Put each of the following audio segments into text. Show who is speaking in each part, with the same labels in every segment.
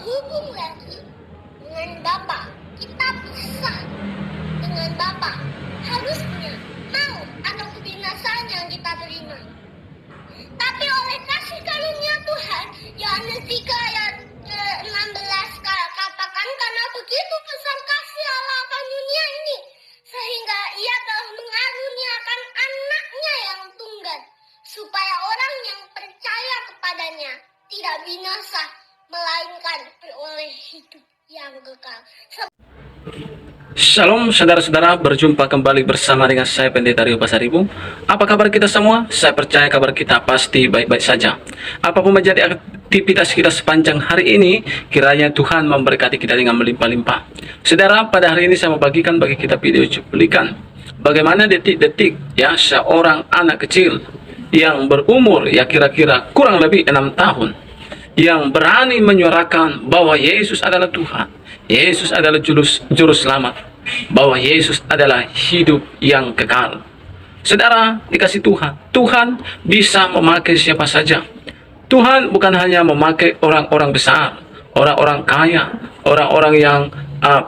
Speaker 1: berhubung lagi dengan Bapa. Kita pisah dengan Bapa. Harusnya mau atau kebinasaan yang kita terima. Tapi oleh kasih karunia Tuhan, Yohanes 3 ayat 16 katakan, karena begitu besar kasih Allah akan dunia ini, sehingga ia telah mengaruniakan anaknya yang tunggal, supaya orang yang percaya kepadanya tidak binasa, melainkan beroleh hidup yang kekal.
Speaker 2: Shalom saudara-saudara, berjumpa kembali bersama dengan saya Pendeta Rio Pasaribu. Apa kabar kita semua? Saya percaya kabar kita pasti baik-baik saja. Apapun menjadi aktivitas kita sepanjang hari ini, kiranya Tuhan memberkati kita dengan melimpah-limpah. Saudara, pada hari ini saya membagikan bagi kita video cuplikan bagaimana detik-detik ya seorang anak kecil yang berumur ya kira-kira kurang lebih 6 tahun yang berani menyuarakan bahwa Yesus adalah Tuhan, Yesus adalah juru selamat, bahwa Yesus adalah hidup yang kekal. Saudara, dikasih Tuhan, Tuhan bisa memakai siapa saja. Tuhan bukan hanya memakai orang-orang besar, orang-orang kaya, orang-orang yang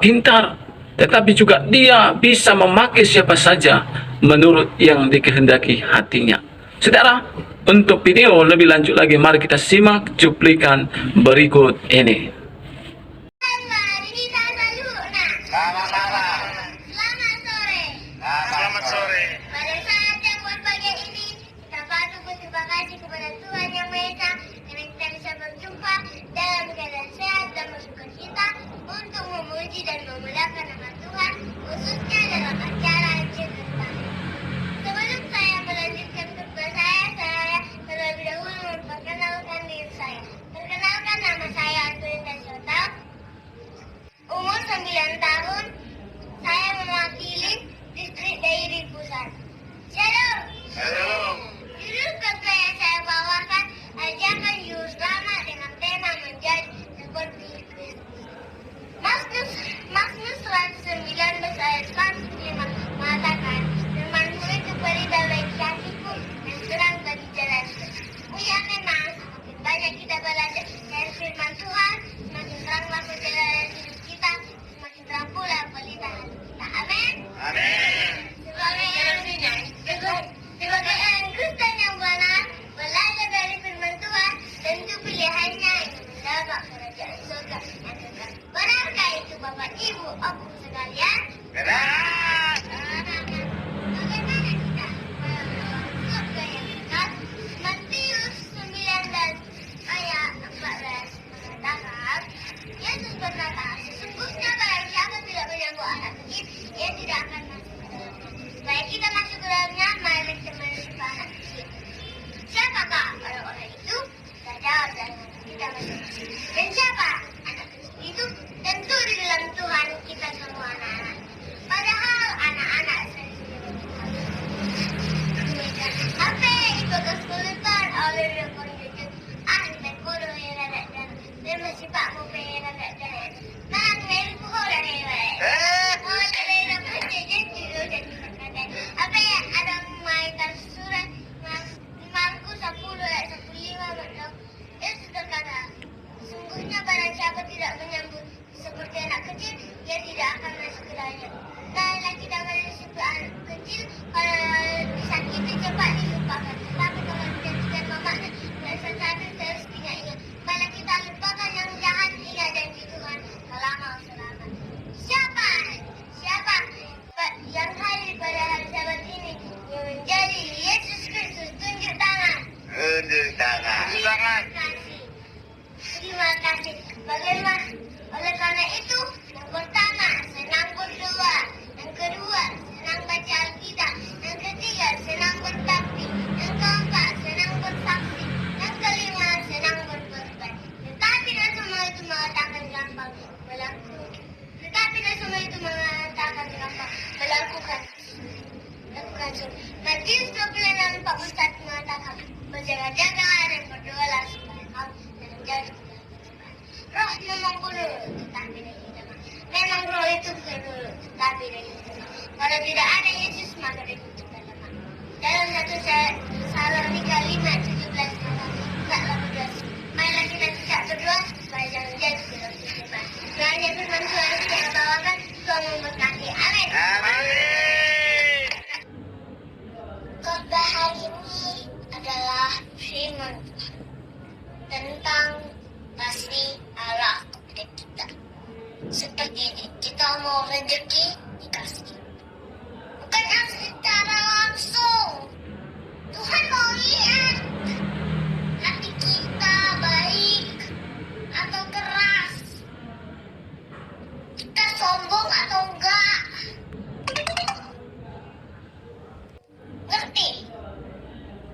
Speaker 2: pintar, tetapi juga Dia bisa memakai siapa saja menurut yang dikehendaki hatinya. Saudara, untuk video lebih lanjut lagi, mari kita simak cuplikan berikut ini.
Speaker 3: Selamat sore.
Speaker 1: Pada saat yang berbahagia ini, kita patut berterima kasih kepada Tuhan Yang Maha Esa karena kita bisa berjumpa dalam keadaan sehat dan bersukacita untuk memuji dan memuliakan nama Tuhan, khususnya dalam acara cerita. Sebelum saya melanjutkan khotbah saya terlebih dahulu memperkenalkan diri saya. Perkenalkan, nama saya Antonita Syota, umur 9 tahun. Saya mewakili distrik Dairi Pusat. Shalom.
Speaker 3: Shalom.
Speaker 1: Judul khotbah yang saya bawakan, ajakan juru selamat dengan tema menjadi seperti Kristus. Mazmur 119 ayat 45 mengatakan, firman-Mu itu pelita bagi kakiku dan terang bagi jalanku. Ya, memang semakin banyak kita belajar dari firman Tuhan, semakin teranglah perjalanan hidup kita, semakin terang pula pelita hati kita. Amin.
Speaker 3: Amin.
Speaker 1: Sebagai orang Kristen yang benar, belajar dari firman Tuhan, tentu pilihannya untuk mendapat kerajaan surga yang kekal. Benarkah itu Bapak Ibu, Opung sekalian?
Speaker 3: Benar.
Speaker 1: Bagaimana kita melewati surga yang kekal? Matius 9 dan ayat 14 mengatakan, Yesus berkata, sesungguhnya barang siapa tidak menyambut anak kecil, ia tidak akan masuk ke dalamnya. Supaya kita masuk ke dalamnya, mari kita menyembah anak kecil. Siapakah orang-orang itu? Kita jawab dan kita masuk. Dan siapa anak kecil itu? Tentu di dalam Tuhan kita semua anak-anak. Padahal anak-anak saya apa itu kesulitan oleh rekor jujur dan kodoh yang ada dan masih pak mau pengen ada dan mang meri puhol dan hewan. Oh, dari dapat jajan dulu dan dikatakan apa ya ada mainkan surat Markus 10 ayat 15 berkata, Yesus berkata, sungguhnya barang siapa tidak menyambut seperti anak kecil, dia tidak akan masuk ke dalamnya. Kalau kita menyambut anak kecil, kalau disakiti cepat dilupakan. Tetapi kalau dijadikan mamanya, dan satu terus ingat-ingat. Malah kita lupakan yang jahat, ingat janji Tuhan selama-selama. Siapa yang hadir pada hari Sabat ini yang menjadi Yesus Kristus? Tunjuk tangan.
Speaker 3: Tunjuk tangan.
Speaker 1: Terima kasih. Bagaimana? Oleh karena itu, yang pertama, senang berdoa. Yang kedua, senang baca Alkitab. Yang ketiga, senang berbakti. Yang keempat, senang bersaksi. Yang kelima, senang berkorban. Tetapi tidak semua itu mengatakan gampang melakukan. Melakukan. Matius 26 41 mengatakan, berjaga-jagalah dan berdoalah supaya kamu tidak jatuh ke dalam cobaan. Roh memang dulu, tetapi dari kita. Memang roh itu bukan dulu, tetapi dari kita. Kalau tidak ada Yesus, maka dari kita lemah. Dalam 1 Tesalonika 5:17 mengatakan, tidaklah berdoa. Marilah kita tidak berdoa supaya jangan jatuh ke dalam rezeki dikasih. Bukan yang secara langsung. Tuhan mau lihat hati kita baik atau keras. Kita sombong atau enggak. Ngerti?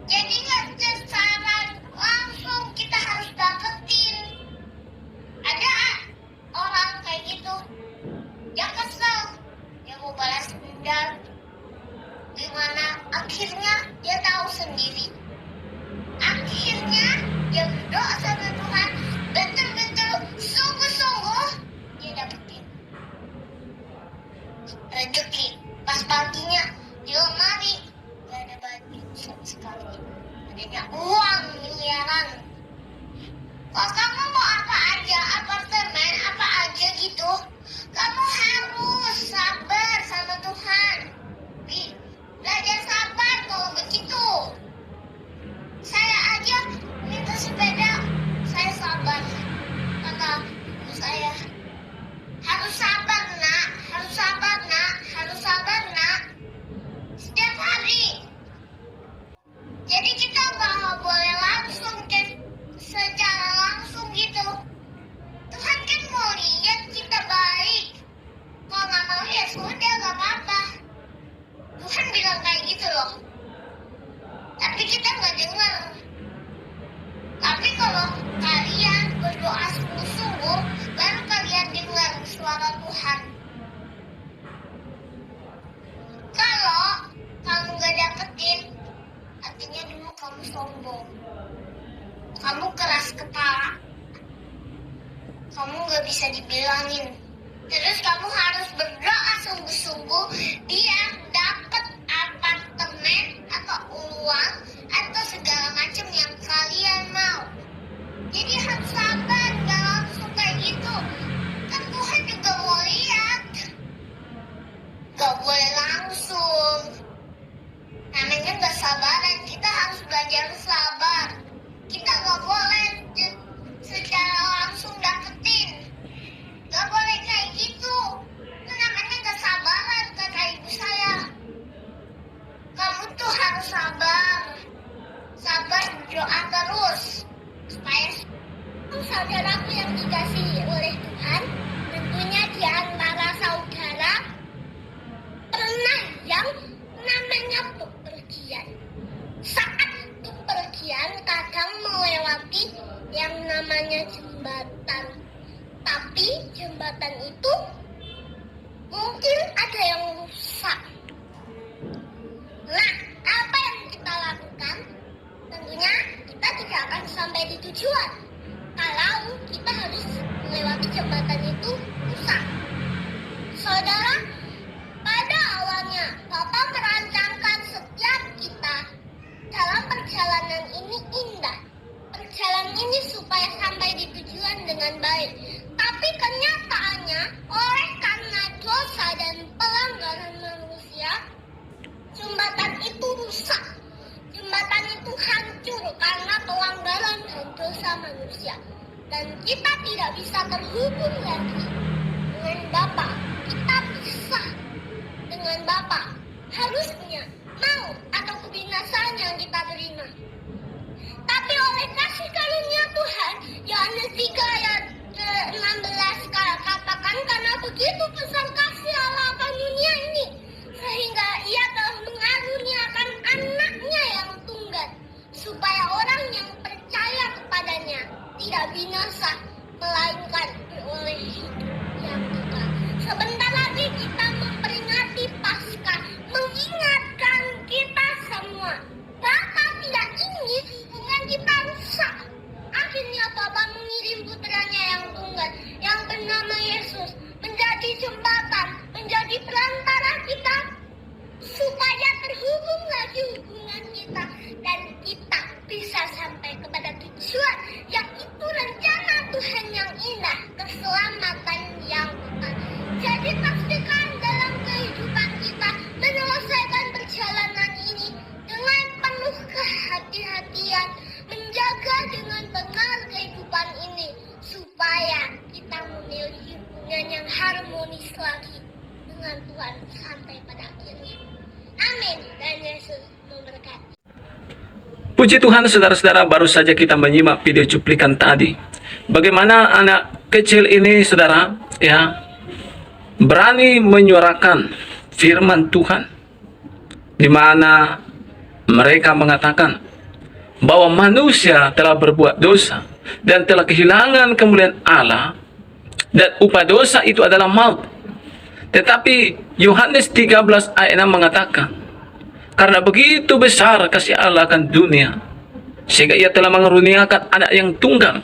Speaker 1: Jadi nggak secara langsung kita harus dapetin. Ada orang kayak gitu. Dia kesel. Dia mau balas dendam. Gimana? Akhirnya dia tahu sendiri. Akhirnya dia berdoa sama Tuhan. Betul-betul sungguh-sungguh dia dapetin rezeki. Pas paginya dia lemari gak ada baju sama sekali. Adanya uang miliaran. Kalau kamu mau apa aja, apartemen, apa aja gitu, kamu harus sabar sama Tuhan. Belajar sabar kalau begitu. Saya aja minta sepeda, saya sabar. Kata ibu saya, harus sabar nak, harus sabar nak, harus sabar nak. Setiap hari. Jadi kita nggak boleh langsung secara langsung gitu. Tuhan kan mau lihat kita baik. Kalau nggak mau ya sudah nggak apa-apa. Tuhan bilang kayak gitu loh. Tapi kita nggak dengar. Tapi kalau kalian berdoa sungguh-sungguh, baru kalian dengar suara Tuhan. Kalau kamu nggak dapetin, artinya dulu kamu sombong. Kamu keras kepala. Kamu nggak bisa dibilangin. Terus kamu harus berdoa sungguh-sungguh biar dapat apartemen atau uang atau segala macam yang kalian mau. Jadi harus sabar, nggak langsung kayak gitu. Kan Tuhan juga mau lihat. Gak boleh langsung. Namanya gak sabaran. Kita harus belajar sabar. Kita gak boleh secara langsung dapetin. Gak boleh kayak gitu. Itu namanya gak sabaran, kata ibu saya. Kamu tuh harus sabar. Sabar, doa terus. Supaya saudaraku yang dikasihi oleh Tuhan, tentunya di antara saudara pernah yang namanya bepergian. Saat bepergian kadang melewati yang namanya jembatan. Tapi jembatan itu mungkin ada yang rusak. Nah, apa yang kita lakukan? Tentunya kita tidak akan sampai di tujuan kalau kita harus melewati jembatan itu rusak. Saudara, pada awalnya Bapak merancangkan setiap kita dalam perjalanan ini indah. Perjalanan ini supaya sampai di tujuan dengan baik. Tapi kenyataannya oleh karena dosa dan pelanggaran manusia, jembatan itu rusak. Jembatan itu hancur karena pelanggaran dan dosa manusia. Dan kita tidak bisa terhubung lagi dengan Bapa. Kita pisah dengan Bapa. Harusnya mau atau kebinasaan yang kita terima. Tapi oleh kasih karunia Tuhan, Yohanes 3 ayat 16 katakan, karena begitu besar kasih Allah akan dunia ini, sehingga ia telah mengaruniakan anaknya yang tunggal, supaya orang yang percaya kepadanya tidak binasa, melainkan beroleh hidup yang kekal. Sebentar lagi kita memperingati Paskah, mengingatkan kita semua, Bapa tidak ingin hubungan kita rusak. Akhirnya Bapa mengirim putranya yang tunggal, yang bernama Yesus, menjadi jembatan, menjadi perantara kita, supaya terhubung lagi hubungan kita, dan kita bisa sampai kepada tujuan, yaitu rencana Tuhan yang indah, keselamatan yang kekal. Jadi pastikan dalam kehidupan kita menyelesaikan perjalanan ini dengan penuh kehati-hatian, menjaga dengan benar kehidupan ini, supaya kita memiliki hubungan yang harmonis lagi firman Tuhan sampai pada akhirnya. Amin. Dan Yesus memberkati.
Speaker 2: Puji Tuhan, saudara-saudara, baru saja kita menyimak video cuplikan tadi. Bagaimana anak kecil ini, saudara, ya, berani menyuarakan firman Tuhan, di mana mereka mengatakan bahwa manusia telah berbuat dosa dan telah kehilangan kemuliaan Allah, dan upah dosa itu adalah maut. Tetapi Yohanes 13 ayat 6 mengatakan, karena begitu besar kasih Allah akan dunia, sehingga ia telah mengaruniakan anak yang tunggal,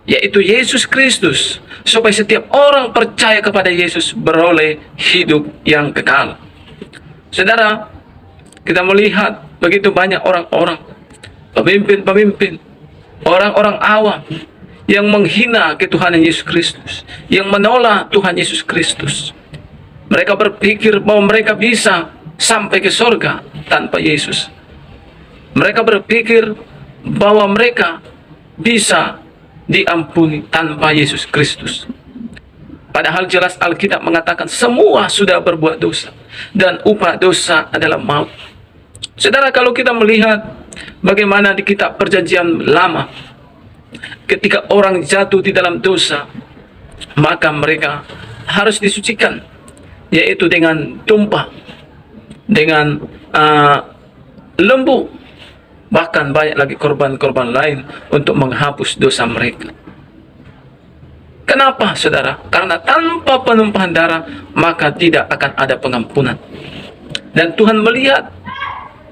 Speaker 2: yaitu Yesus Kristus, supaya setiap orang percaya kepada Yesus beroleh hidup yang kekal. Saudara, kita melihat begitu banyak orang-orang, pemimpin-pemimpin, orang-orang awam yang menghina ketuhanan Yesus Kristus, yang menolak Tuhan Yesus Kristus. Mereka berpikir bahwa mereka bisa sampai ke surga tanpa Yesus. Mereka berpikir bahwa mereka bisa diampuni tanpa Yesus Kristus. Padahal jelas Alkitab mengatakan semua sudah berbuat dosa, dan upah dosa adalah maut. Saudara, kalau kita melihat bagaimana di kitab Perjanjian Lama, ketika orang jatuh di dalam dosa, maka mereka harus disucikan, yaitu dengan tumpah, dengan lembu, bahkan banyak lagi korban-korban lain untuk menghapus dosa mereka. Kenapa, saudara? Karena tanpa penumpahan darah maka tidak akan ada pengampunan. Dan Tuhan melihat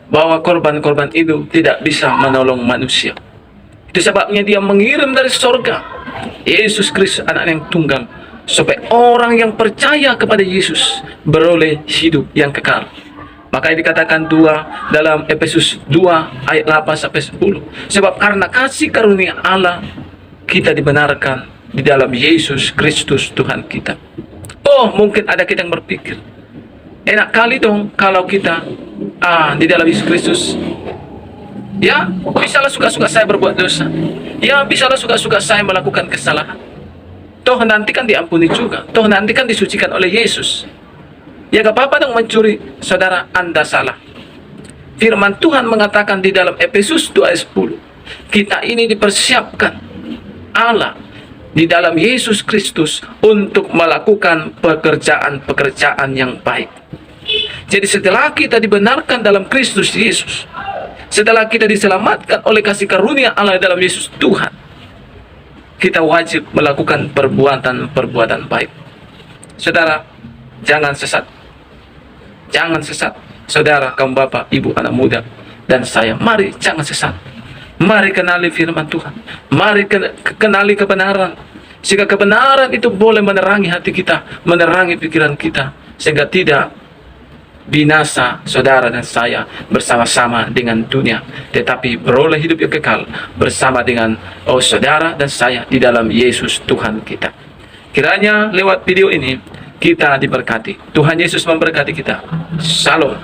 Speaker 2: bahwa korban-korban itu tidak bisa menolong manusia. Itu sebabnya Dia mengirim dari sorga Yesus Kristus, anak yang tunggal, supaya orang yang percaya kepada Yesus beroleh hidup yang kekal. Makanya dikatakan dalam Efesus 2 ayat 8 sampai 10. Sebab karena kasih karunia Allah kita dibenarkan di dalam Yesus Kristus Tuhan kita. Oh, mungkin ada kita yang berpikir, enak kali dong kalau kita di dalam Yesus Kristus. Ya, bisalah suka-suka saya berbuat dosa. Ya, bisalah suka-suka saya melakukan kesalahan. Toh nanti kan diampuni juga. Toh nanti kan disucikan oleh Yesus. Ya, gak apa-apa dong mencuri. Saudara, Anda salah. Firman Tuhan mengatakan di dalam Efesus 2 ayat 10, kita ini dipersiapkan Allah di dalam Yesus Kristus untuk melakukan pekerjaan-pekerjaan yang baik. Jadi setelah kita dibenarkan dalam Kristus Yesus, setelah kita diselamatkan oleh kasih karunia Allah dalam Yesus Tuhan, kita wajib melakukan perbuatan-perbuatan baik. Saudara, jangan sesat. Jangan sesat. Saudara, kaum bapak, ibu, anak muda, dan saya, mari jangan sesat. Mari kenali firman Tuhan. Mari kenali kebenaran. Sehingga kebenaran itu boleh menerangi hati kita, menerangi pikiran kita, sehingga tidak binasa saudara dan saya bersama-sama dengan dunia, tetapi beroleh hidup yang kekal bersama dengan saudara dan saya di dalam Yesus Tuhan kita. Kiranya lewat video ini kita diberkati. Tuhan Yesus memberkati kita. Shalom.